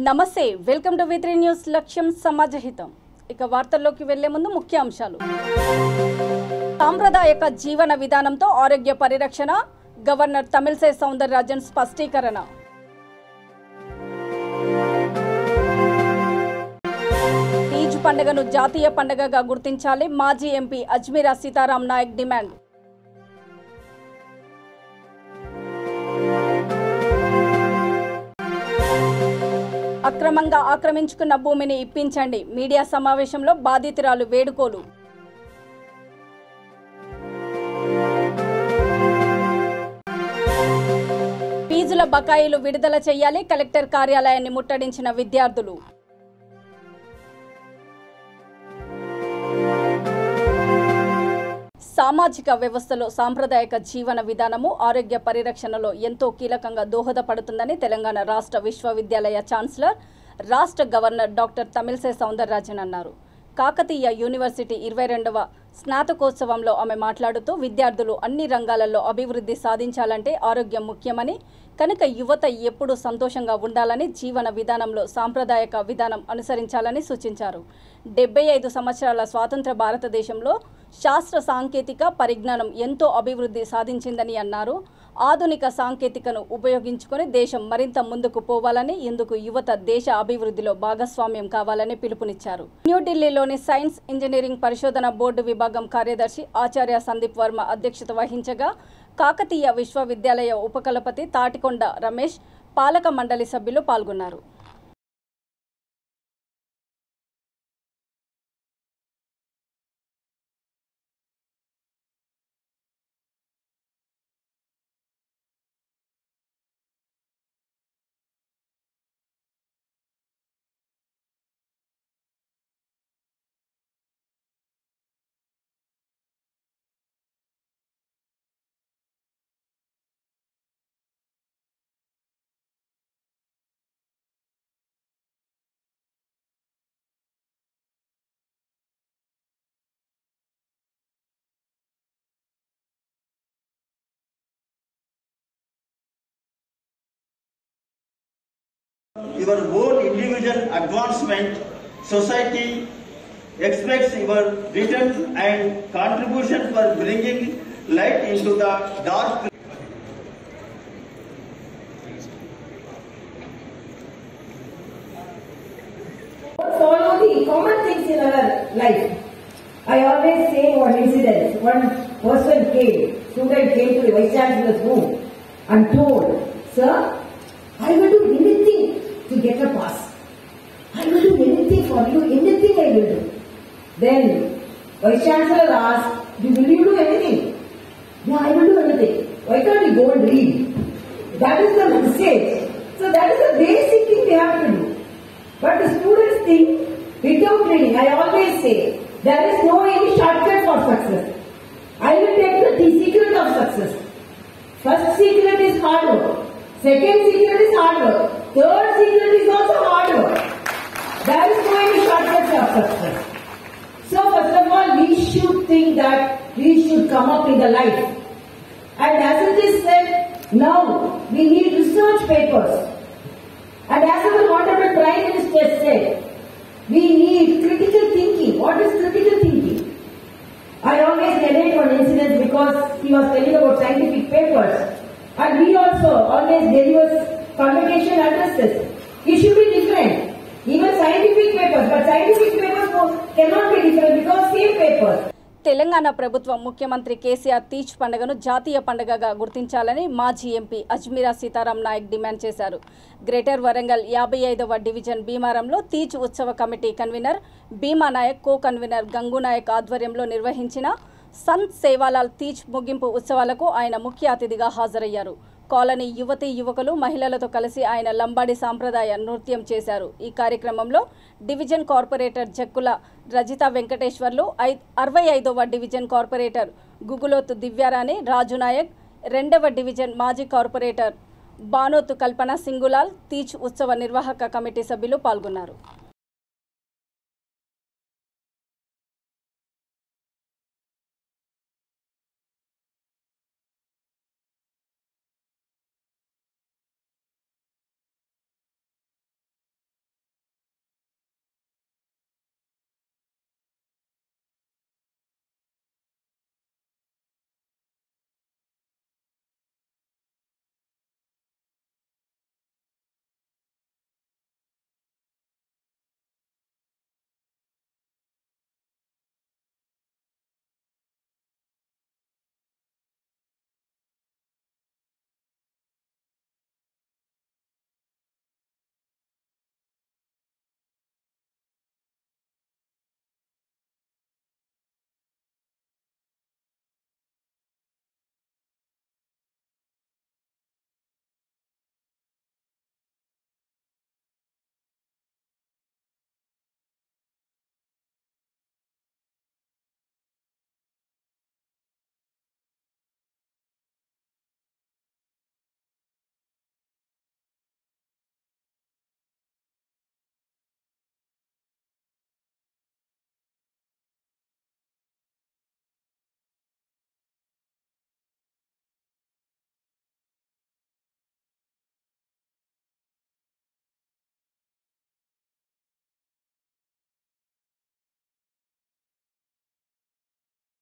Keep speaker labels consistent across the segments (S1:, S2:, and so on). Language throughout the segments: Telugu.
S1: నమస్తే వెల్కమ్ టు వి3 న్యూస్ లక్ష్యం సమాజహితం ఇక వార్తల్లోకి వెళ్లే ముందు ముఖ్య అంశాలు సాంప్రదాయక జీవన విధానంతో ఆరోగ్య పరిరక్షణ గవర్నర్ తమిళసై సౌందరరాజన్ స్పష్టీకరణ తీజ్ పండుగను జాతీయ పండుగగా గుర్తించాలి మాజీ ఎంపీ అజ్మీరా సీతారాం నాయక్ డిమాండ్ అక్రమంగా ఆక్రమించుకున్న భూమిని ఇప్పించండి మీడియా సమావేశంలో బాధితురాలు వేడుకోలు ఫీజుల బకాయిలు విడుదల చేయాలి కలెక్టర్ కార్యాలయాన్ని ముట్టడించిన విద్యార్థులు సామాజిక వ్యవస్థలో సాంప్రదాయక జీవన విధానము ఆరోగ్య పరిరక్షణలో ఎంతో కీలకంగా దోహదపడుతుందని తెలంగాణ రాష్ట్ర విశ్వవిద్యాలయ ఛాన్సలర్ రాష్ట్ర గవర్నర్ డాక్టర్ తమిళసై సౌందరరాజన్ అన్నారు. కాకతీయ యూనివర్సిటీ 22వ స్నాతకోత్సవంలో ఆమె మాట్లాడుతూ విద్యార్థులు అన్ని రంగాలలో అభివృద్ధి సాధించాలంటే ఆరోగ్యం ముఖ్యమని, కనుక యువత ఎప్పుడూ సంతోషంగా ఉండాలని జీవన విధానంలో సాంప్రదాయక విధానం అనుసరించాలని సూచించారు. 75 సంవత్సరాల స్వాతంత్ర భారతదేశంలో శాస్త్ర సాంకేతిక పరిజ్ఞానం ఎంతో అభివృద్ధి సాధించిందని అన్నారు. ఆధునిక సాంకేతికను ఉపయోగించుకొని దేశం మరింత ముందుకు పోవాలని, ఇందుకు యువత దేశ అభివృద్ధిలో భాగస్వామ్యం కావాలని పిలుపునిచ్చారు. న్యూఢిల్లీలోని సైన్స్ ఇంజనీరింగ్ పరిశోధన బోర్డు విభాగం కార్యదర్శి ఆచార్య సందీప్ వర్మ అధ్యక్షత వహించగా కాకతీయ విశ్వవిద్యాలయ ఉపకులపతి తాటికొండ రమేష్, పాలక మండలి సభ్యులు పాల్గొన్నారు.
S2: Your own individual advancement, society expects your return and contribution for bringing light into the dark.
S3: Follow the common things in our life. I always say one incident. One person student came to the Vice Chancellor's room and told, "Sir, I will do anything to get a pass. I will do anything for you, anything I will do." Then Vice Chancellor asked, "Will you do anything?" "Yeah, I will do anything." "Why can't you go and read?" That is the message. So that is the basic thing we have to do. But the students think without reading, I always say, there is no any shortcut for success. I will take the secret of success. First secret is hard work. Second secret is hard work. Third secret is also hard work. There is no any shortcuts of success. So first of all, we should think that we should come up in the life. And as it is said, now we need research papers. And as our Honorable Prime Minister said, we need critical thinking. What is critical thinking? I always narrate one incident because he was telling about scientific papers. And we also always deliver convocation addresses. It should be different. Even scientific papers, but scientific papers cannot be different because same papers.
S1: Telangana ప్రభుత్వం ముఖ్యమంత్రి కేసీఆర్ తీజ్ పండుగను జాతీయ పండుగగా గుర్తించాలని మాజీ ఎంపీ అజ్మీరా సీతారాం నాయక్ డిమాండ్ చేశారు. గ్రేటర్ వరంగల్ 55వ డివిజన్ భీమారంలో తీజ్ ఉత్సవ కమిటీ కన్వీనర్ భీమా నాయక్, కో కన్వీనర్ గంగు నాయక్ ఆధ్వర్యంలో నిర్వహించిన సంత్ సేవాలాల్ తీజ్ ముగింపు ఉత్సవాలకు ఆయన ముఖ్య అతిథిగా హాజరయ్యారు. కాలనీ యువతీ యువకులు మహిళలతో కలిసి ఆయన లంబాడి సాంప్రదాయ నృత్యం చేశారు. ఈ కార్యక్రమంలో డివిజన్ కార్పొరేటర్ జక్కుల రజిత వెంకటేశ్వర్లు, 65వ డివిజన్ కార్పొరేటర్ గుగులోతు దివ్యారాణి, రాజు నాయక్, 2వ డివిజన్ మాజీ కార్పొరేటర్ బానోతు కల్పన సింగులాల్, తీజ్ ఉత్సవ నిర్వాహక కమిటీ సభ్యులు పాల్గొన్నారు.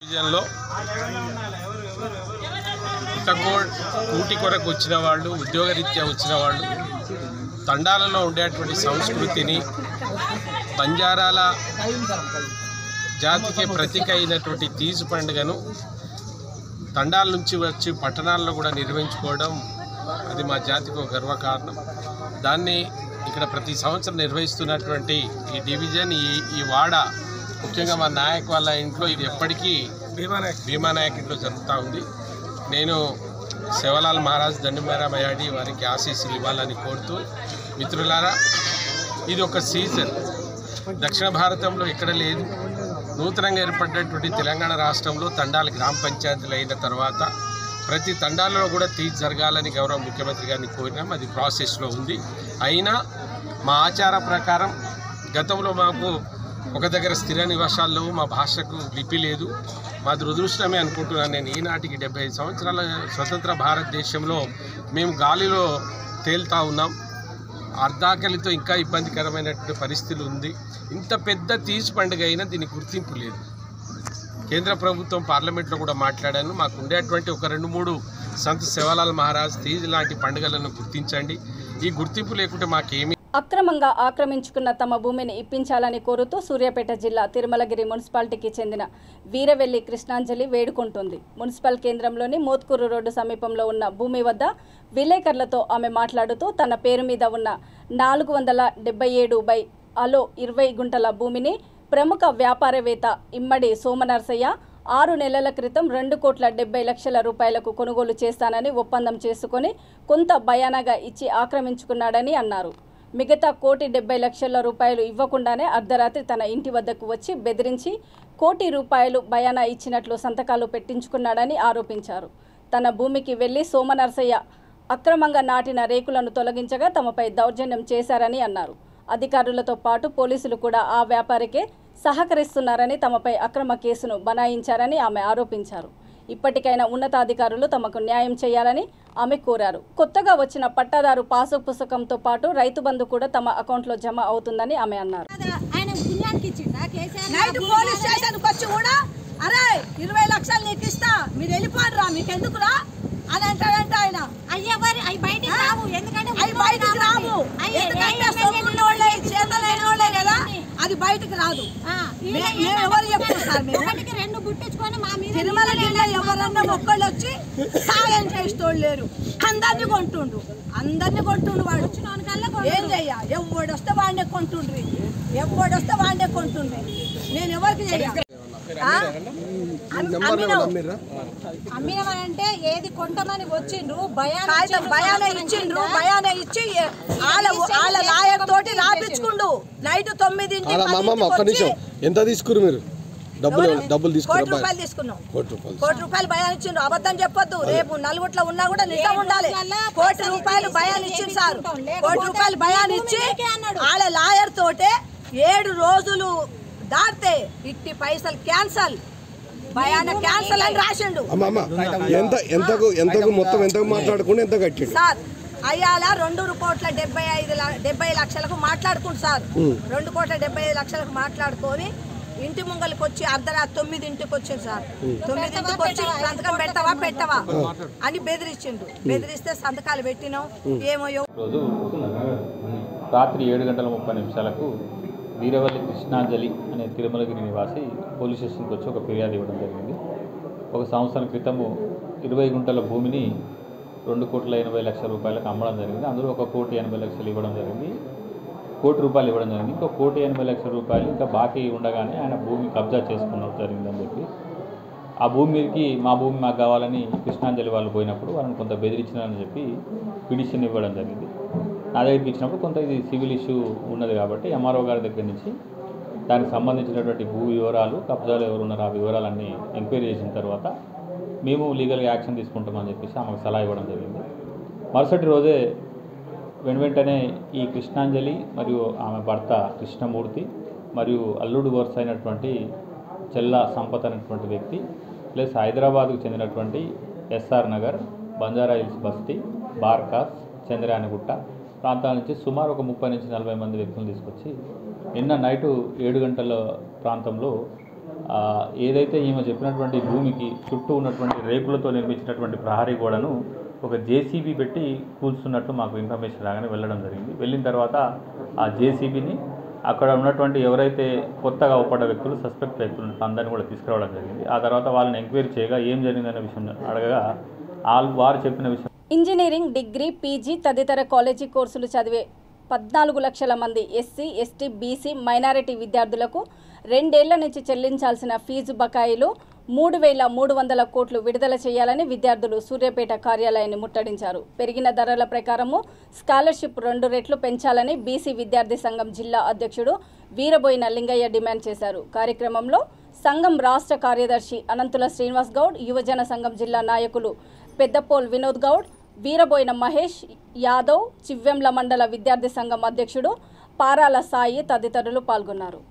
S4: డివిజన్లో కూటి కొరకు వచ్చిన వాళ్ళు, ఉద్యోగరీత్యా వచ్చిన వాళ్ళు తండాలలో ఉండేటువంటి సంస్కృతిని, బంజారాల జాతికి ప్రతీక అయినటువంటి తీజు పండుగను తండాల నుంచి వచ్చి పట్టణాల్లో కూడా నిర్వహించుకోవడం అది మా జాతికి ఒక గర్వకారణం. దాన్ని ఇక్కడ ప్రతి సంవత్సరం నిర్వహిస్తున్నటువంటి ఈ డివిజన్, ఈ వాడ, ముఖ్యంగా మా నాయక్ వాళ్ళ ఇంట్లో ఇది ఎప్పటికీ భీమా నాయక్ ఇంట్లో జరుగుతూ ఉంది. నేను శివలాల్ మహారాజ్ దండిమేరా మయాడి వారికి ఆశీస్సులు ఇవ్వాలని కోరుతూ, మిత్రులారా, ఇది ఒక సీజన్. దక్షిణ భారతంలో ఎక్కడ లేదు. నూతనంగా ఏర్పడినటువంటి తెలంగాణ రాష్ట్రంలో తండాల గ్రామ పంచాయతీలు అయిన తర్వాత ప్రతి తండాలలో కూడా తీజ్ జరగాలని గౌరవ ముఖ్యమంత్రి గారిని కోరినాం. అది ప్రాసెస్లో ఉంది. అయినా మా ఆచార ప్రకారం గతంలో మాకు ఒక దగ్గర స్థిర నివాసాల్లో మా భాషకు లిపి లేదు. మా దురదృష్టమే అనుకుంటున్నాను నేను. ఈనాటికి 75 సంవత్సరాల స్వతంత్ర భారతదేశంలో మేము గాలిలో తేలుతూ ఉన్నాం. అర్ధాకలితో ఇంకా ఇబ్బందికరమైనటువంటి పరిస్థితులు ఉంది. ఇంత పెద్ద తీజ్ పండుగ అయినా దీనికి గుర్తింపు లేదు. కేంద్ర ప్రభుత్వం పార్లమెంట్లో కూడా మాట్లాడాను. మాకు ఉండేటువంటి ఒక 2-3 సంత్ శివలాల్ మహారాజ్ తీజ్ లాంటి పండుగలను గుర్తించండి. ఈ గుర్తింపు లేకుంటే మాకేమీ.
S1: అక్రమంగా ఆక్రమించుకున్న తమ భూమిని ఇప్పించాలని కోరుతూ సూర్యాపేట జిల్లా తిరుమలగిరి మున్సిపాలిటీకి చెందిన వీరవెల్లి కృష్ణాంజలి వేడుకుంటుంది. మున్సిపల్ కేంద్రంలోని మోత్కూరు రోడ్డు సమీపంలో ఉన్న భూమి వద్ద విలేకరులతో ఆమె మాట్లాడుతూ తన పేరు మీద ఉన్న 477/20 గుంటల భూమిని ప్రముఖ వ్యాపారవేత్త ఇమ్మడి సోమనర్సయ్య 6 నెలల క్రితం 2,70,00,000 రూపాయలకు కొనుగోలు చేస్తానని ఒప్పందం చేసుకుని కొంత బయానాగా ఇచ్చి ఆక్రమించుకున్నాడని అన్నారు. మిగతా 1,70,00,000 రూపాయలు ఇవ్వకుండానే అర్ధరాత్రి తన ఇంటి వద్దకు వచ్చి బెదిరించి 1,00,00,000 రూపాయలు బయానా ఇచ్చినట్లు సంతకాలు పెట్టించుకున్నాడని ఆరోపించారు. తన భూమికి వెళ్లి సోమనర్సయ్య అక్రమంగా నాటిన రేకులను తొలగించగా తమపై దౌర్జన్యం చేశారని అన్నారు. అధికారులతో పాటు పోలీసులు కూడా ఆ వ్యాపారికే సహకరిస్తున్నారని తమపై అక్రమ కేసును బనాయించారని ఆమె ఆరోపించారు. ఇప్పటికైనా ఉన్నతాధికారులు తమకు న్యాయం చేయాలని ఆమె కోరారు. కొత్తగా వచ్చిన పట్టాదారు పాసు పుస్తకంతో పాటు రైతు బంధు కూడా తమ అకౌంట్లో జమ అవుతుందని ఆమె అన్నారు.
S5: 20 లక్షలు నీకు ఇస్తా, మీరు వెళ్ళిపోండిరా, మీకు ఎందుకురా అని అంటాడంట ఆయన. బయటికి రావు, ఎందుకంటే చేతలైన కదా, అది బయటకు రాదు. ఎవరు చెప్తారు సార్? తిరుమల జిల్లా ఎవరన్నా ఒక్కళ్ళు వచ్చి సాయం చేసేటోళ్ళు లేరు. అందరినీ కొంటుండు వాడు. ఏం చెయ్య, ఎవడొస్తే వాడినే కొంటుండ్రి, నేను ఎవరికి చెయ్యాలి? అమ్మినమంటే ఏది కొంటమని వచ్చిండ్రు, భయానే ఇచ్చిండ్రు. భయానే ఇచ్చి వాళ్ళ లాయర్ తోటి రాపించుకుండు. నైట్ 9
S6: ఎంత తీసుకురు మీరు? డబ్బులు
S5: ₹1 తీసుకున్నాం. ₹1 భయాన్ని ఇచ్చిండ్రు. అబద్ధం చెప్పొద్దు. రేపు నలుగుట్ల ఉన్నా కూడా నిజం ఉండాలి. ₹1 భయాన్ని ఇచ్చింది సార్. ₹1 భయాన్ని ఇచ్చి వాళ్ళ లాయర్ తోటే 7 రోజులు దాటితే ఇట్టి పైసలు క్యాన్సల్, భయాన క్యాన్సల్ అని రాసిండు.
S6: ఎంతకు మొత్తం ఎంతకు మాట్లాడుకుంటే ఎంత కట్టిండు
S5: సార్? అయ్యాల 2,70,00,000 మాట్లాడుకుంటు సార్. 2,70,00,000 మాట్లాడుకొని ఇంటి ముంగలికి వచ్చి అర్ధరాత్రి 9ంటికి వచ్చింది సార్. 9ంటికి వచ్చి సంతకం పెట్టవా అని బెదిరించిండు. బెదిరిస్తే సంతకాలు పెట్టినాం. ఏమో
S7: రోజు రాత్రి 7:30 వీరవల్లి కృష్ణాంజలి అనే తిరుమలగిరి నివాసి పోలీస్ స్టేషన్కి వచ్చి ఒక ఫిర్యాదు ఇవ్వడం జరిగింది. ఒక సంవత్సరం క్రితము 20 గుంటల భూమిని ₹2,80,00,000 రూపాయలకు అమ్మడం జరిగింది. అందులో ₹1,80,00,000 ఇవ్వడం జరిగింది. ₹1,00,00,000 ఇవ్వడం జరిగింది. ఇంకో ₹1,80,00,000 రూపాయలు ఇంకా బాకీ ఉండగానే ఆయన భూమి కబ్జా చేసుకున్నట్టు జరిగిందని చెప్పి ఆ భూమికి మా భూమి మాకు కావాలని కృష్ణాంజలి వాళ్ళు పోయినప్పుడు వాళ్ళని కొంత బెదిరించినారని చెప్పి పిటిషన్ ఇవ్వడం జరిగింది. నా దగ్గరికి ఇచ్చినప్పుడు కొంత ఇది సివిల్ ఇష్యూ ఉన్నది కాబట్టి ఎంఆర్ఓ గారి దగ్గర నుంచి దానికి సంబంధించినటువంటి భూ వివరాలు, కబ్జాలు ఎవరు ఉన్నారో ఆ వివరాలన్నీ ఎంక్వైరీ చేసిన తర్వాత మేము లీగల్గా యాక్షన్ తీసుకుంటామని చెప్పేసి ఆమెకు సలహా ఇవ్వడం జరిగింది. మరుసటి రోజే వెంటనే ఈ కృష్ణాంజలి మరియు ఆమె భర్త కృష్ణమూర్తి మరియు అల్లుడు వరుస అయినటువంటి చెల్లా సంపత్ అనేటువంటి వ్యక్తి ప్లస్ హైదరాబాద్కు చెందినటువంటి ఎస్ఆర్ నగర్, బంజారా హిల్స్ బస్తీ, బార్కాస్, చంద్రాయనగుట్ట ప్రాంతాల నుంచి సుమారు ఒక 30 నుంచి 40 మంది వ్యక్తులను తీసుకొచ్చి నిన్న నైటు 7 గంటల ప్రాంతంలో ఏదైతే ఈమె చెప్పినటువంటి భూమికి చుట్టూ ఉన్నటువంటి రేకులతో నిర్మించినటువంటి ప్రహరీ గోడను ఒక జేసీబీ పెట్టి కూల్చున్నట్టు మాకు ఇన్ఫర్మేషన్ రాగానే వెళ్ళడం జరిగింది. వెళ్ళిన తర్వాత ఆ జేసీబీని అక్కడ ఉన్నటువంటి ఎవరైతే కొత్తగా ఒప్పడ్డ వ్యక్తులు, సస్పెక్ట్ వ్యక్తులు అందరినీ కూడా తీసుకురావడం జరిగింది. ఆ తర్వాత వాళ్ళని ఎంక్వైరీ చేయగా ఏం జరిగిందనే విషయం అడగగా వారు చెప్పిన విషయం,
S1: ఇంజనీరింగ్, డిగ్రీ, పీజీ తదితర కాలేజీ కోర్సులు చదివే 14 లక్షల మంది ఎస్సీ, ఎస్టీ, బీసీ, మైనారిటీ విద్యార్థులకు 2 ఏళ్ల నుంచి చెల్లించాల్సిన ఫీజు బకాయిలు 3,300 కోట్లు విడుదల చేయాలని విద్యార్థులు సూర్యాపేట కార్యాలయాన్ని ముట్టడించారు. పెరిగిన ధరల ప్రకారము స్కాలర్షిప్ 2 రెట్లు పెంచాలని బీసీ విద్యార్థి సంఘం జిల్లా అధ్యక్షుడు వీరబోయిన లింగయ్య డిమాండ్ చేశారు. కార్యక్రమంలో సంఘం రాష్ట్ర కార్యదర్శి అనంతుల శ్రీనివాస్ గౌడ్, యువజన సంఘం జిల్లా నాయకులు పెద్దపోల్ వినోద్ గౌడ్, వీరబోయిన మహేష్ యాదవ్, చివ్వెంల మండల విద్యార్థి సంఘం అధ్యక్షుడు పారాల సాయి తదితరులు పాల్గొన్నారు.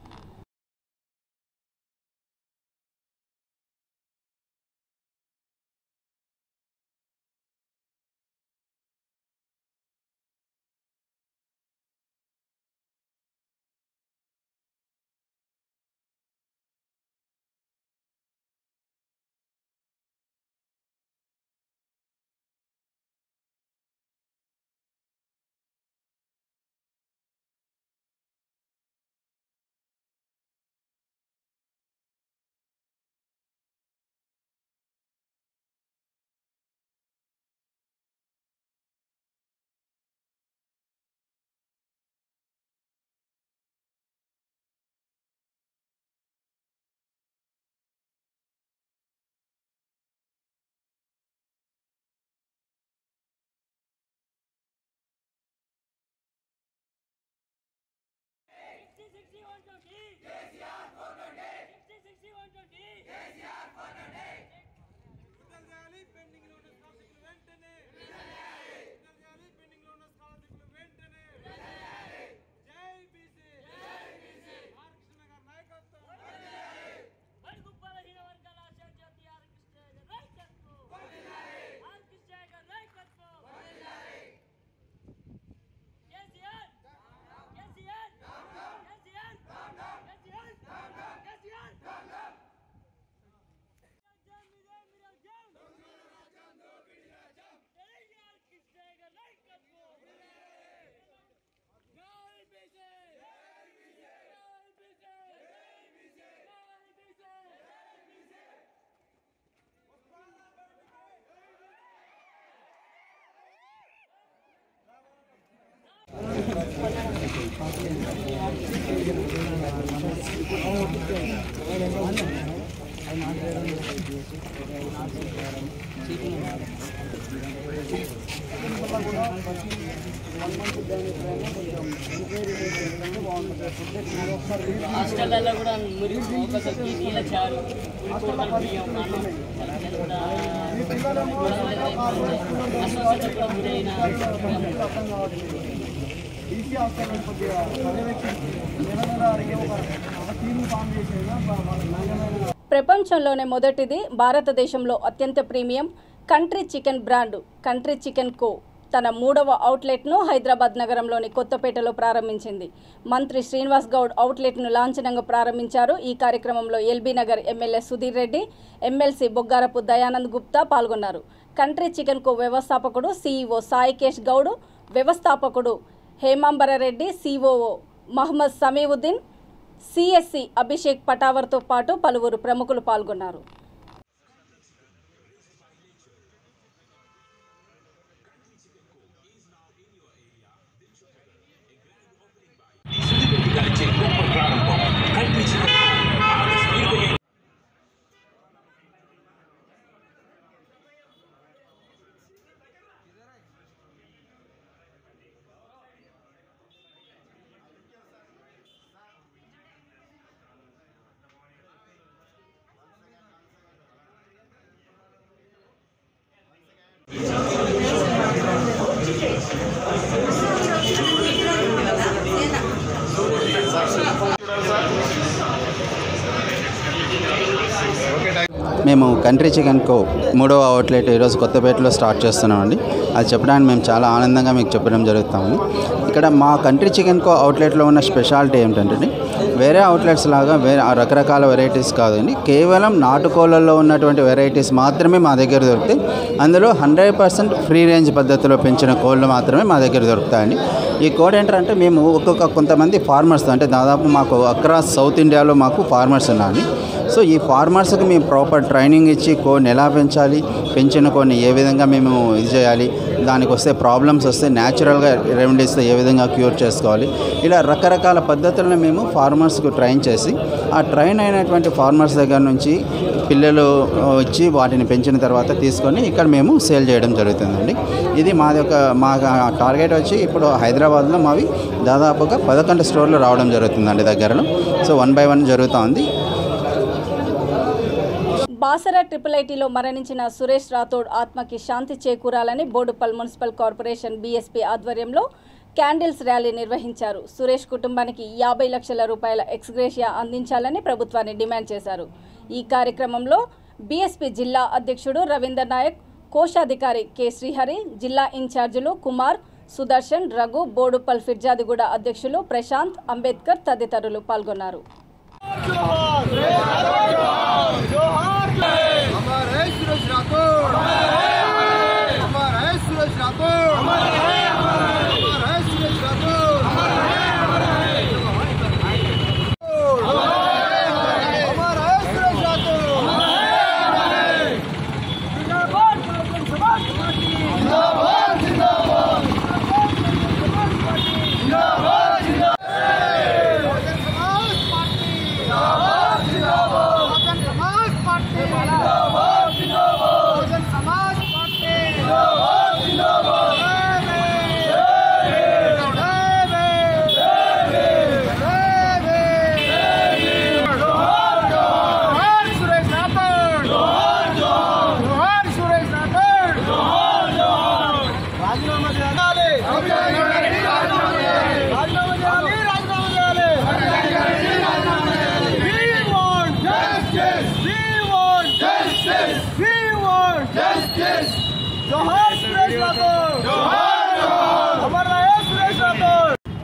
S8: హాస్టల్లో కూడా ఒకసారి నీళ్ళ చారు బియ్యం
S1: ప్రపంచంలోనే మొదటిది, భారతదేశంలో అత్యంత premium country chicken brand country chicken co తన 3వ అవుట్లెట్ను హైదరాబాద్ నగరంలోని కొత్తపేటలో ప్రారంభించింది. మంత్రి శ్రీనివాస్ గౌడ్ అవుట్లెట్ను లాంఛనంగా ప్రారంభించారు. ఈ కార్యక్రమంలో LB Nagar MLA Sudheer Reddy, MLC Boggarapu Dayanand Gupta పాల్గొన్నారు. కంట్రీ చికెన్ కో వ్యవస్థాపకుడు సీఈఓ సాయికేష్ గౌడ్, వ్యవస్థాపకుడు హేమాంబరరెడ్డి, సిఓఓ మహమ్మద్ సమీవుద్దీన్, సిఎస్సి అభిషేక్ పటావర్తో పాటు పలువురు ప్రముఖులు పాల్గొన్నారు.
S9: మేము కంట్రీ చికెన్ కో 3వ అవుట్లెట్ ఈరోజు కొత్తపేటలో స్టార్ట్ చేస్తున్నామండి. అది చెప్పడానికి మేము చాలా ఆనందంగా మీకు చెప్పడం జరుగుతామండి. ఇక్కడ మా కంట్రీ చికెన్ కో అవుట్లెట్లో ఉన్న స్పెషాలిటీ ఏమిటంటే వేరే అవుట్లెట్స్ లాగా రకరకాల వెరైటీస్ కాదండి, కేవలం నాటుకోళ్ళల్లో ఉన్నటువంటి వెరైటీస్ మాత్రమే మా దగ్గర దొరుకుతాయి. అందులో 100% ఫ్రీ రేంజ్ పద్ధతిలో పెంచిన కోళ్ళు మాత్రమే మా దగ్గర దొరుకుతాయండి. ఈ కోడ్ ఏంటంటే మేము కొంతమంది ఫార్మర్స్, అంటే దాదాపు మాకు అక్రాస్ సౌత్ ఇండియాలో మాకు ఫార్మర్స్ ఉన్నారండి. సో ఈ ఫార్మర్స్కి మేము ప్రాపర్ ట్రైనింగ్ ఇచ్చి కోడ్ని ఎలా పెంచాలి, పెంచిన కోడ్ని ఏ విధంగా మేము ఇది చేయాలి, దానికి వస్తే ప్రాబ్లమ్స్ వస్తే న్యాచురల్గా రెమెడీస్తో ఏ విధంగా క్యూర్ చేసుకోవాలి, ఇలా రకరకాల పద్ధతులను మేము ఫార్మర్స్కి ట్రైన్ చేసి ఆ ట్రైన్ అయినటువంటి ఫార్మర్స్ దగ్గర నుంచి పిల్లలు వచ్చి వాటిని పెంచిన తర్వాత తీసుకొని ఇక్కడ మేము సేల్ చేయడం జరుగుతుందండి. ఇది మా టార్గెట్ వచ్చి ఇప్పుడు హైదరాబాద్లో మావి దాదాపుగా 11 స్టోర్లు రావడం జరుగుతుందండి దగ్గరలో. సో 1 by 1 జరుగుతూ ఉంది.
S1: బాసర IIITలో మరణించిన సురేష్ రాథోడ్ ఆత్మకి శాంతి చేకూరాలని బోడుపల్ మున్సిపల్ కార్పొరేషన్ BSP ఆధ్వర్యంలో క్యాండిల్స్ ర్యాలీ నిర్వహించారు. సురేష్ కుటుంబానికి 50 లక్షల రూపాయల ఎక్స్గ్రేషియా అందించాలని ప్రభుత్వాన్ని డిమాండ్ చేశారు. ఈ కార్యక్రమంలో BSP జిల్లా అధ్యక్షుడు రవీందర్ నాయక్, కోశాధికారి K శ్రీహరి, జిల్లా ఇన్ఛార్జీలు కుమార్, సుదర్శన్, రఘు, బోడుపల్ ఫిర్జాదిగూడ అధ్యక్షులు ప్రశాంత్, అంబేద్కర్ తదితరులు పాల్గొన్నారు.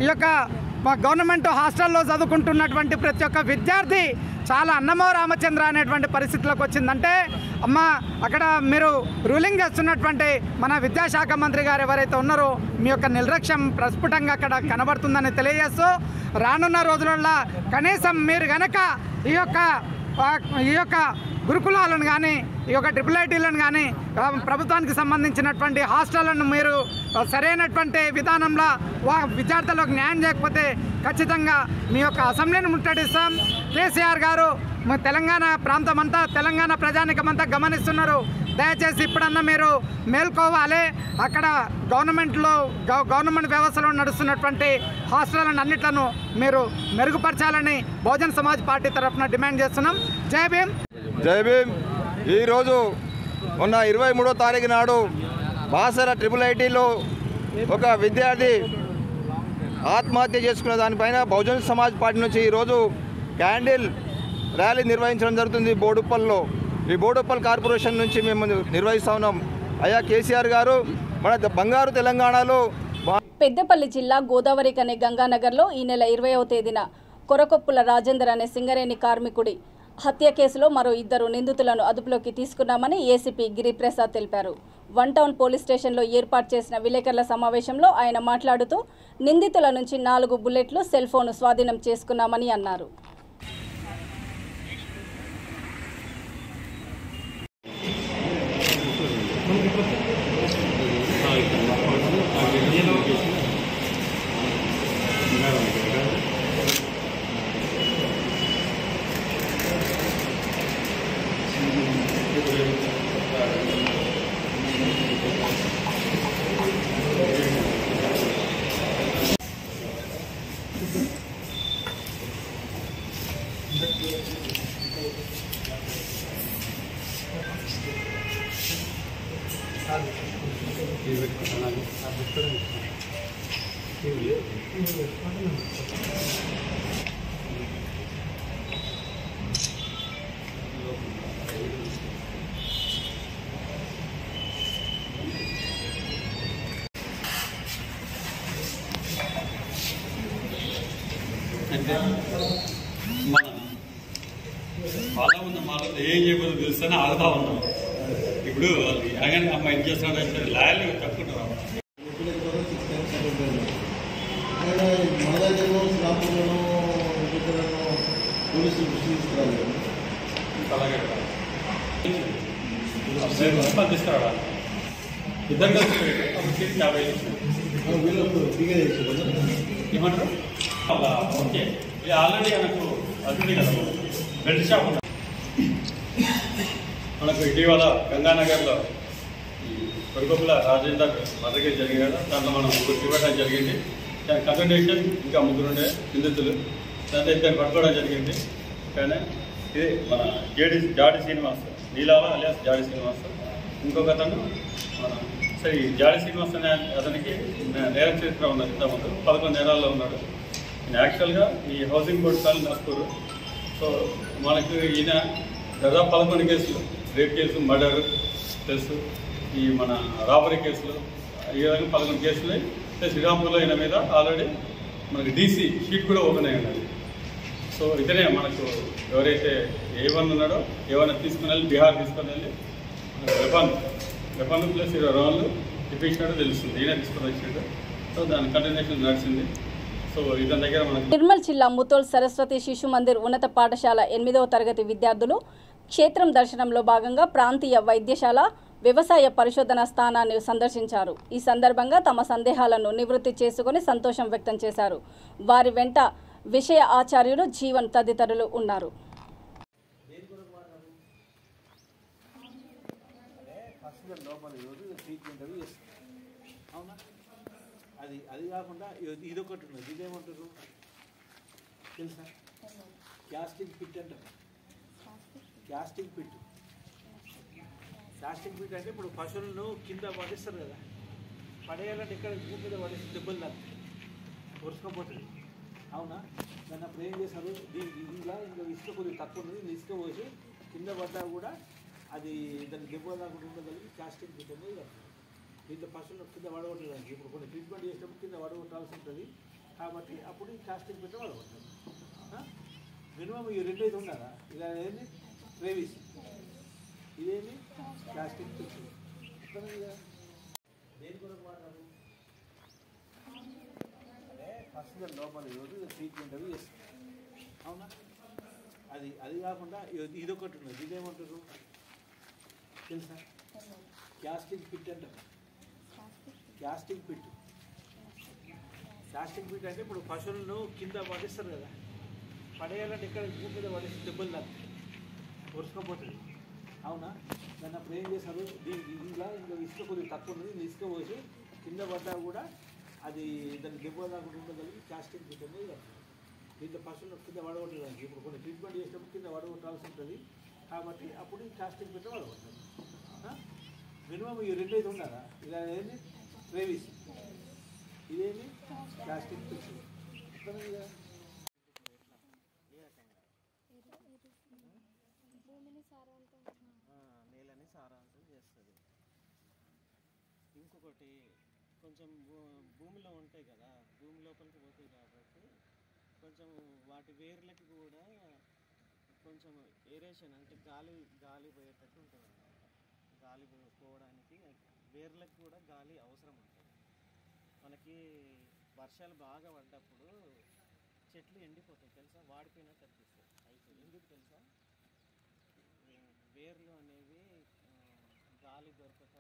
S10: ఈ యొక్క గవర్నమెంట్ హాస్టల్లో చదువుకుంటున్నటువంటి ప్రతి ఒక్క విద్యార్థి చాలా అన్నమో రామచంద్ర అనేటువంటి పరిస్థితిలోకి వచ్చిందంటే, అమ్మ అక్కడ మీరు రూలింగ్ చేస్తున్నటువంటి మన విద్యాశాఖ మంత్రి గారు ఎవరైతే ఉన్నారో మీ యొక్క నిర్లక్ష్యం ప్రస్ఫుటంగా అక్కడ కనబడుతుందని తెలియజేస్తూ, రానున్న రోజులలో కనీసం మీరు గనక ఈ యొక్క గురుకులాలను కానీ ఈ యొక్క IIITలను కానీ ప్రభుత్వానికి సంబంధించినటువంటి హాస్టళ్లను మీరు సరైనటువంటి విధానంలో విద్యార్థులకు న్యాయం చేయకపోతే ఖచ్చితంగా మీ యొక్క అసెంబ్లీని ముట్టడిస్తాం. కేసీఆర్ గారు తెలంగాణ ప్రాంతం అంతా, తెలంగాణ ప్రజానికమంతా గమనిస్తున్నారు. దయచేసి ఇప్పుడన్నా మీరు మేల్కోవాలి. అక్కడ గవర్నమెంట్ వ్యవస్థలో నడుస్తున్నటువంటి హాస్టళ్లను అన్నిట్లను మీరు మెరుగుపరచాలని బహుజన్ సమాజ్ పార్టీ తరఫున డిమాండ్ చేస్తున్నాం. జై భీమ్.
S11: జై భీమ్. ఈరోజు మొన్న 23వ తారీఖు నాడు బాసర IIITలో ఒక విద్యార్థి ఆత్మహత్య చేసుకున్న దానిపైన బహుజన్ సమాజ్ పార్టీ నుంచి ఈరోజు క్యాండిల్ ర్యాలీ నిర్వహించడం జరుగుతుంది బోడుపల్లో. ఈ బోడుపల్ కార్పొరేషన్ నుంచి మేము నిర్వహిస్తూ ఉన్నాం. అయ్యా కేసీఆర్ గారు మన బంగారు తెలంగాణలో
S1: పెద్దపల్లి జిల్లా గోదావరికని గంగానగర్లో ఈ నెల 20వ తేదీన కొరకొప్పుల రాజేందర్ అనే సింగరేణి కార్మికుడి హత్య కేసులో మరో 2 నిందితులను అదుపులోకి తీసుకున్నామని ఏసీపీ గిరిప్రసాద్ తెలిపారు. 1 టౌన్ పోలీస్ స్టేషన్లో ఏర్పాటు చేసిన విలేకరుల సమావేశంలో ఆయన మాట్లాడుతూ నిందితుల నుంచి 4 బుల్లెట్లు, సెల్ ఫోన్ స్వాధీనం చేసుకున్నామని అన్నారు.
S12: అంటే మన వాళ్ళ ఉన్న మాటలు ఏం చేయబోదు తెలుస్తేనే ఆడుతూ ఉన్నాం. ఇప్పుడు వాళ్ళు ఎలాగని అమ్మాయి ఏం చేస్తున్నాడు లాయర్లు చెప్పుకుంటారు.
S6: మన దగ్గర స్లాపులను పోలీసులు దృష్టి తీసుకురాలేదు.
S12: అలాగే తీసుకురావా ఇద్దరు కలిసి 50
S6: వీళ్ళకు దిగేది
S12: ఏమంటారు అలా ఓకే. ఇది ఆల్రెడీ మనకు అది కదా బెల్ట్ షాప్ మనకు ఇటీవల గంగానగర్లో కొరకొప్పుల రాజేందర్ మద్దతు జరిగింది కదా, దాంట్లో మనం గుర్తు పెట్టడం జరిగింది. దాని కంటిన్యూషన్ ఇంకా 3 ఉండే నిందితులు, దాంట్లో 2 పట్టుకోవడం జరిగింది. కానీ ఇది మన జాడి శ్రీనివాస్ నీలాల అలియాస్ జాడి శ్రీనివాస్, ఇంకొక అతను మన సరే జాడి శ్రీనివాస్ అనే అతనికి నేర చరిత్ర ఉన్నది. ఇంతకుముందు 11 నేరాల్లో ఉన్నాడు. యాక్చువల్గా ఈ housing board colony Naspur. So మనకు ఈయన దాదాపు 11 కేసులు, రేప్ కేసు, మర్డర్ ప్లస్ ఈ మన రాబరీ కేసులు, ఈ విధంగా 11 కేసులు. శ్రీరాంపూర్లో ఈయన మీద ఆల్రెడీ మనకి డీసీ షీట్ కూడా ఓపెన్ అయి ఉన్నది. సో ఇతనే మనకు ఎవరైతే A1 ఉన్నాడో ఏమైనా తీసుకుని వెళ్ళి బీహార్ తీసుకుని వెళ్ళి వెపన్ ప్లస్ 20 రౌండ్లు ఇప్పించినట్టు తెలుస్తుంది. ఈయన తీసుకొని వచ్చినట్టు. సో దాని కంటిన్యూషన్ నడిచింది. సో ఇతని దగ్గర మనకు
S1: నిర్మల్ జిల్లా ముతోల్ సరస్వతి శిశు మందిర్ ఉన్నత పాఠశాల 8వ తరగతి విద్యార్థులు క్షేత్రం దర్శనంలో భాగంగా ప్రాంతీయ వైద్యశాల వ్యవసాయ పరిశోధన స్థానాన్ని సందర్శించారు. ఈ సందర్భంగా తమ సందేహాలను నివృత్తి చేసుకుని సంతోషం వ్యక్తం చేశారు. వారి వెంట విషయ ఆచార్యులు జీవన్ తదితరులు ఉన్నారు.
S13: అది కాకుండా ఇదొకటి ఉన్నది. ఇదేమంటారు తెలుసా? క్యాస్టింగ్ పిట్ అంటారు. క్యాస్టింగ్ పిట్ అంటే ఇప్పుడు పశువులను కింద పడేస్తారు కదా, పడేయాలంటే ఇక్కడ భూమి మీద పడేసి దెబ్బలు తాకుతాయి, వరుసకపోతుంది. అవునా? దాన్ని అప్పుడు ఏం చేస్తారు, ఇలా ఇంకా ఇసుక కొద్దిగా తక్కువ ఉన్నది, ఇసుక పోసి కింద పడ్డా కూడా అది దాన్ని దెబ్బలు తాకుండా ఉండగలిగి క్యాస్టింగ్ పిట్ అనేది కడతారు. దీంట్లో పశువులు కింద వడగొట్టడానికి ఇప్పుడు కొన్ని ట్రీట్మెంట్ చేసినప్పుడు కింద వడగొట్టాల్సి ఉంటుంది. కాబట్టి అప్పుడు ఈ కాస్టింగ్ పెట్టి వడగొట్టాలి. మినిమం ఈ 2 అయితే ఉండాలా? ఇలా ఏంది ట్రేవిస్, ఇదేంది ప్లాస్టిక్ పిచ్చి. దేని కొరకు వాడారు? అదే పర్సనల్ లోపల ఈరోజు ట్రీట్మెంట్ అవి చేస్తారు. అవునా? అది కాకుండా ఇదొకటి ఉన్నది. ఇదేమంటారు తెలుసా? క్యాస్టింగ్ పిట్ అంటారు. క్యాస్టింగ్ పిట్ అంటే ఇప్పుడు పశువులను కింద పడేస్తారు కదా, పడేయాలంటే ఇక్కడ భూమి మీద పడేసి దెబ్బలు తాకుతాయి, వరుసకపోతుంది. అవునా? దాన్ని అప్పుడు ఏం చేస్తారు, ఇలా ఇంకా ఇసుక కొద్దిగా తక్కువ ఉన్నది, ఇసుక పోసి కింద పడ్డా కూడా అది దాన్ని దెబ్బలు తాకుండా ఉండగలిగి క్యాస్టింగ్ పిట్ అనేది కడతారు. దీంట్లో పశువులు కింద వడగొట్టడానికి ఇప్పుడు కొన్ని ట్రీట్మెంట్ చేసినప్పుడు కింద వడగొట్టాల్సి ఉంటుంది. కాబట్టి అప్పుడు ఈ క్యాస్టింగ్ పిట్ వడగొట్టాలి. మినిమం ఈ 2 అయితే ఉండాలా? ఇలా ఏంది ట్రేవిస్, ఇదేంది ప్లాస్టిక్ పిచ్చి.
S8: నేలని సారవంతం చేస్తుంది. ఇంకొకటి కొంచెం భూమిలో ఉంటాయి కదా, భూమి లోపలికి పోతాయి కాబట్టి కొంచెం వాటి వేర్లకి కూడా కొంచెం ఏరేషన్ అంటే గాలి పోయేటట్టు ఉంటుంది. గాలి పోవడానికి వేర్లకు కూడా గాలి అవసరం ఉంటుంది. మనకి వర్షాలు బాగా పడ్డప్పుడు చెట్లు ఎండిపోతాయి తెలుసా, వాడిపోయినట్టు అనిపిస్తాయి. అయితే ఎందుకు తెలుసా? వేర్లు అనేవి గాలి దొరకక,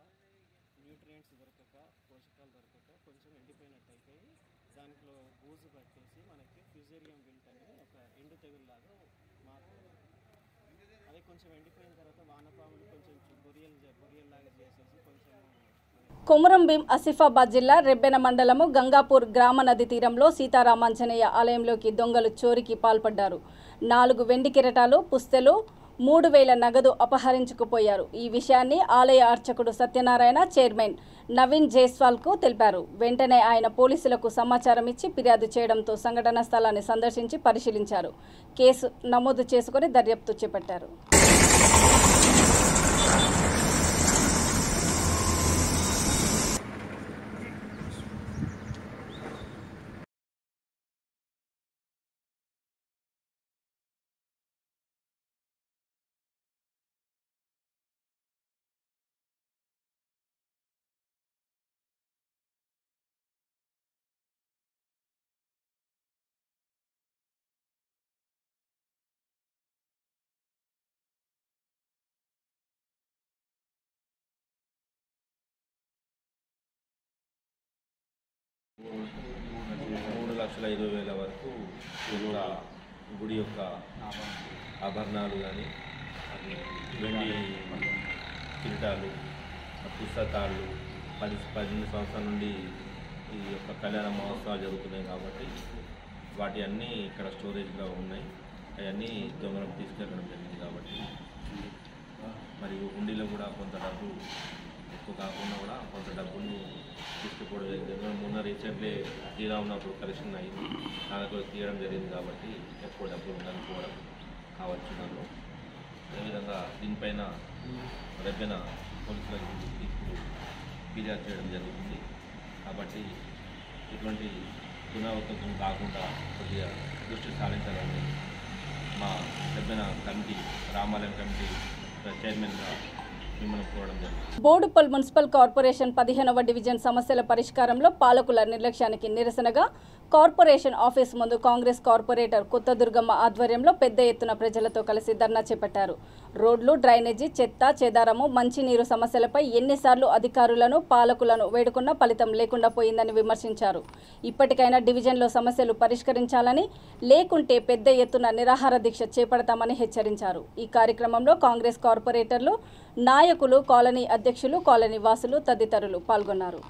S8: న్యూట్రియంట్స్ దొరకక, పోషకాలు దొరకక కొంచెం ఎండిపోయినట్టు అయిపోయి దాంట్లో బూజు పట్టేసి మనకి ఫ్యూజేరియం విల్ట్ అనేది ఒక ఎండు తెగుల్లాగా మారుతుంది. అదే కొంచెం ఎండిపోయిన తర్వాత వానపాములు కొంచెం బొరియల్లాగా చేసేసి కొంచెం.
S1: కొమురంభీం ఆసిఫాబాద్ జిల్లా రెబ్బెన మండలము గంగాపూర్ గ్రామ నది తీరంలో సీతారామాంజనేయ ఆలయంలోకి దొంగలు చోరీకి పాల్పడ్డారు. 4 వెండి కిరీటాలు, పుస్తెలు, 3000 నగదు అపహరించుకుపోయారు. ఈ విషయాన్ని ఆలయ అర్చకుడు సత్యనారాయణ చైర్మన్ నవీన్ జైస్వాల్కు తెలిపారు. వెంటనే ఆయన పోలీసులకు సమాచారం ఇచ్చి ఫిర్యాదు చేయడంతో సంఘటనా స్థలాన్ని సందర్శించి పరిశీలించారు. కేసు నమోదు చేసుకుని దర్యాప్తు చేపట్టారు.
S14: 3,20,000 వరకు గుడి యొక్క ఆభరణాలు కానీ వెండి కిరీటాలు పుస్తకాలు 18 సంవత్సరాల నుండి ఈ యొక్క కళ్యాణ మహోత్సవాలు జరుగుతున్నాయి కాబట్టి వాటి అన్నీ ఇక్కడ స్టోరేజ్లో ఉన్నాయి. అవన్నీ దొంగలం తీసుకెళ్ళడం జరిగింది కాబట్టి మరియు హుండీలో కూడా కొంత డబ్బు ఎక్కువ కాకుండా కూడా కొంత డబ్బును తీసుకుపోవడం జరిగింది. మొన్న రీసెంట్లీ శ్రీరామనప్పుడు కలెక్షన్ అయింది, దానికి తీయడం జరిగింది కాబట్టి ఎక్కువ డబ్బులు ఉందనుకోవడం కావచ్చు. దానిలో అదేవిధంగా దీనిపైన రెబ్బెన పోలీసులకు ఇప్పుడు ఫిర్యాదు చేయడం జరుగుతుంది. కాబట్టి ఇటువంటి పునరావృతం కాకుండా కొద్దిగా దృష్టి సారించాలని మా రెబ్బెన కమిటీ, రామాలయం కమిటీ చైర్మన్గా మిమ్మల్ని కోరడం జరిగింది.
S1: బోడుపల్ మున్సిపల్ కార్పొరేషన్ 15వ డివిజన్ సమస్యల పరిష్కారంలో పాలకుల నిర్లక్ష్యానికి నిరసనగా కార్పొరేషన్ ఆఫీస్ ముందు కాంగ్రెస్ కార్పొరేటర్ కొత్త దుర్గమ్మ ఆధ్వర్యంలో పెద్ద ఎత్తున ప్రజలతో కలిసి ధర్నా చేపట్టారు. రోడ్లు, డ్రైనేజీ, చెత్త, చెదారము, మంచినీరు సమస్యలపై ఎన్నిసార్లు అధికారులను, పాలకులను వేడుకున్నా ఫలితం లేకుండా పోయిందని విమర్శించారు. ఇప్పటికైనా డివిజన్లో సమస్యలు పరిష్కరించాలని, లేకుంటే పెద్ద ఎత్తున నిరాహార దీక్ష చేపడతామని హెచ్చరించారు. ఈ కార్యక్రమంలో కాంగ్రెస్ కార్పొరేటర్లు, నాయకులు, కాలనీ అధ్యక్షులు, కాలనీ వాసులు తదితరులు పాల్గొన్నారు.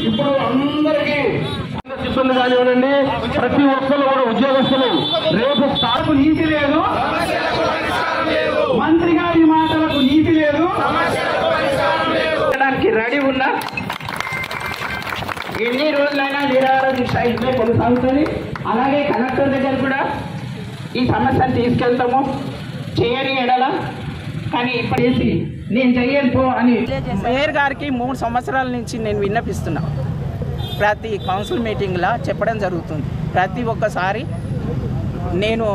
S15: ఇప్పుడు అందరికీ సిబ్బంది కానివ్వండి, ప్రతి ఒక్కరు కూడా ఉద్యోగస్తులు రేపు సార్కు నీతి లేదు, మంత్రి గారి మాటలకు నీతి లేదు, రెడీ ఉన్నా ఎన్ని రోజులైనా నిరాహార దీక్ష ఇదే కొనసాగుతుంది. అలాగే కలెక్టర్ దగ్గర కూడా ఈ సమస్యను తీసుకెళ్తాము, చేయని ఎడల కానీ ఇప్పటి నేను చెయ్యను పో అని
S16: మేయర్ గారికి 3 సంవత్సరాల నుంచి నేను విన్నపిస్తున్నా. ప్రతి కౌన్సిల్ మీటింగ్లో చెప్పడం జరుగుతుంది, ప్రతి ఒక్కసారి నేను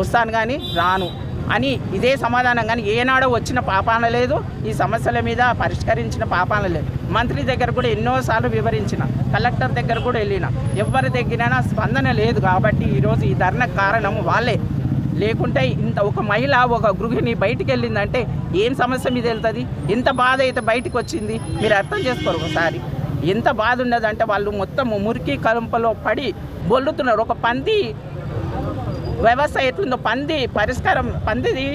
S16: వస్తాను కానీ రాను అని ఇదే సమాధానం. కానీ ఏనాడో వచ్చిన పాపాన లేదు, ఈ సమస్యల మీద పరిష్కరించిన పాపాన లేదు. మంత్రి దగ్గర కూడా ఎన్నోసార్లు వివరించిన, కలెక్టర్ దగ్గర కూడా వెళ్ళిన, ఎవరి దగ్గరైనా స్పందన లేదు. కాబట్టి ఈరోజు ఈ ధర్నకు కారణం వాళ్ళే. లేకుంటే ఇంత ఒక మహిళ, ఒక గృహిణి బయటికి వెళ్ళిందంటే ఏం సమస్య మీద వెళ్తుంది, ఎంత బాధ అయితే బయటకు వచ్చింది మీరు అర్థం చేసుకోరు. ఒకసారి ఎంత బాధ ఉన్నదంటే వాళ్ళు మొత్తం మురికి కలుంపలో పడి బొల్లుతున్నారు. ఒక పంది వ్యవస్థ ఎట్లుందో, పంది పరిష్కారం, పందిది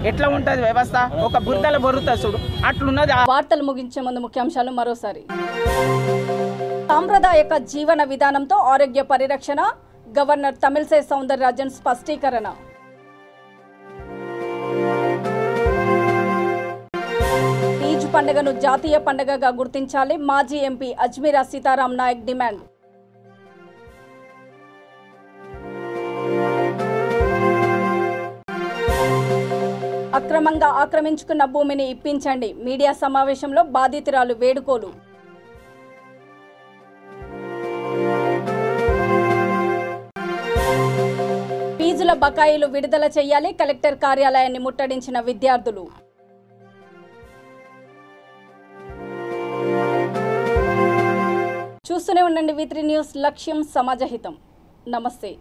S16: ఎట్లా ఉంటుంది వ్యవస్థ, ఒక బురదల బొరుతుంది చూడు అట్లున్నది.
S1: వార్తలు ముగించే ముందు ముఖ్యాంశాలు మరోసారి. సాంప్రదాయక జీవన విధానంతో ఆరోగ్య పరిరక్షణ, గవర్నర్ తమిళసై సౌందరరాజన్ స్పష్టీకరణ. తీజ్ పండుగను జాతీయ పండుగగా గుర్తించాలి, మాజీ ఎంపీ అజ్మీరా సీతారాం నాయక్ డిమాండ్. అక్రమంగా ఆక్రమించుకున్న భూమిని ఇప్పించండి, మీడియా సమావేశంలో బాధితురాలు వేడుకోలు. ఫీజుల బకాయిలు విడుదల చేయాలి, కలెక్టర్ కార్యాలయాన్ని ముట్టడించిన విద్యార్థులు. చూస్తూనే ఉండండి V3 న్యూస్, లక్ష్యం సమాజహితం. నమస్తే.